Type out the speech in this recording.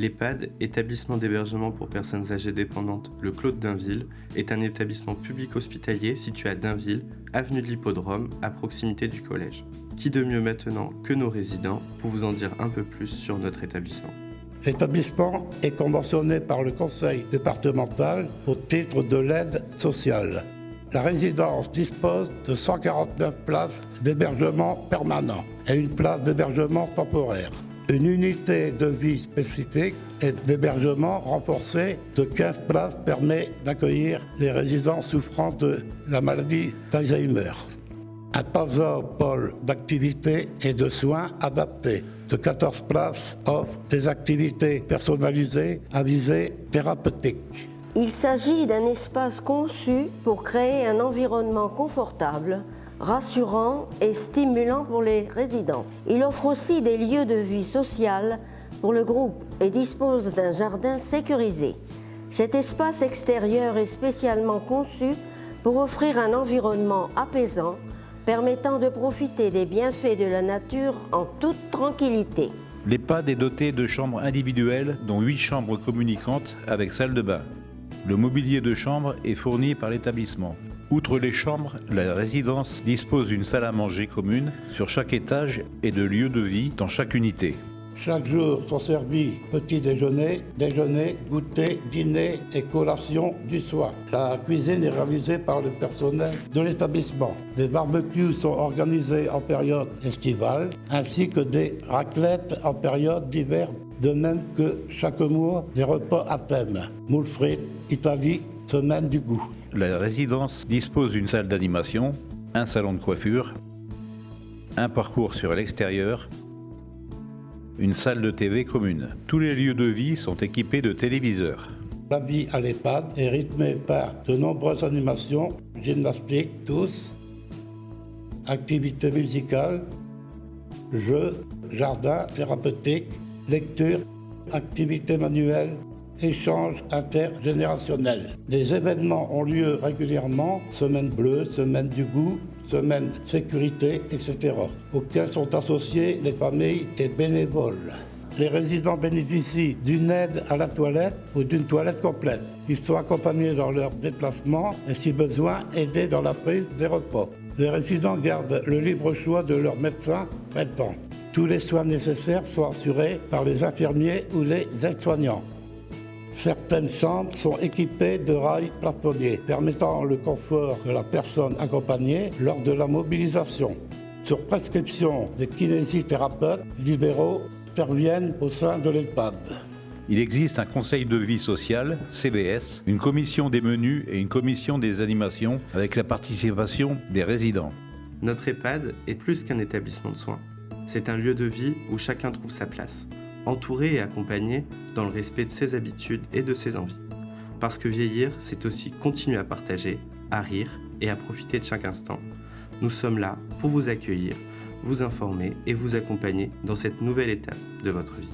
L'EHPAD, établissement d'hébergement pour personnes âgées dépendantes, le Clos de Dainville, est un établissement public hospitalier situé à Dainville, avenue de l'Hippodrome, à proximité du collège. Qui de mieux maintenant que nos résidents pour vous en dire un peu plus sur notre établissement? L'établissement est conventionné par le conseil départemental au titre de l'aide sociale. La résidence dispose de 149 places d'hébergement permanent et une place d'hébergement temporaire. Une unité de vie spécifique et d'hébergement renforcé de 15 places permet d'accueillir les résidents souffrant de la maladie d'Alzheimer. Un pôle d'activités et de soins adaptés de 14 places offre des activités personnalisées à visée thérapeutique. Il s'agit d'un espace conçu pour créer un environnement confortable, rassurant et stimulant pour les résidents. Il offre aussi des lieux de vie sociale pour le groupe et dispose d'un jardin sécurisé. Cet espace extérieur est spécialement conçu pour offrir un environnement apaisant, permettant de profiter des bienfaits de la nature en toute tranquillité. L'EHPAD est doté de chambres individuelles, dont 8 chambres communicantes avec salle de bain. Le mobilier de chambre est fourni par l'établissement. Outre les chambres, la résidence dispose d'une salle à manger commune sur chaque étage et de lieux de vie dans chaque unité. Chaque jour sont servis petit déjeuner, goûter, dîner et collation du soir. La cuisine est réalisée par le personnel de l'établissement. Des barbecues sont organisés en période estivale, ainsi que des raclettes en période d'hiver, de même que chaque mois des repas à thème. Moules frites, Italie, semaine du goût. La résidence dispose d'une salle d'animation, un salon de coiffure, un parcours sur l'extérieur, une salle de TV commune. Tous les lieux de vie sont équipés de téléviseurs. La vie à l'EHPAD est rythmée par de nombreuses animations, gymnastique, tous, activités musicales, jeux, jardin thérapeutique, lecture, activités manuelles, échanges intergénérationnels. Des événements ont lieu régulièrement, semaine bleue, semaine du goût, semaine sécurité, etc., auxquels sont associés les familles et bénévoles. Les résidents bénéficient d'une aide à la toilette ou d'une toilette complète. Ils sont accompagnés dans leurs déplacements et, si besoin, aidés dans la prise des repas. Les résidents gardent le libre choix de leur médecin traitant. Tous les soins nécessaires sont assurés par les infirmiers ou les aides-soignants. Certaines chambres sont équipées de rails plafonniers, permettant le confort de la personne accompagnée lors de la mobilisation. Sur prescription des kinésithérapeutes libéraux interviennent au sein de l'EHPAD. Il existe un conseil de vie sociale, CVS, une commission des menus et une commission des animations avec la participation des résidents. Notre EHPAD est plus qu'un établissement de soins. C'est un lieu de vie où chacun trouve sa place, entouré et accompagné dans le respect de ses habitudes et de ses envies. Parce que vieillir, c'est aussi continuer à partager, à rire et à profiter de chaque instant. Nous sommes là pour vous accueillir, vous informer et vous accompagner dans cette nouvelle étape de votre vie.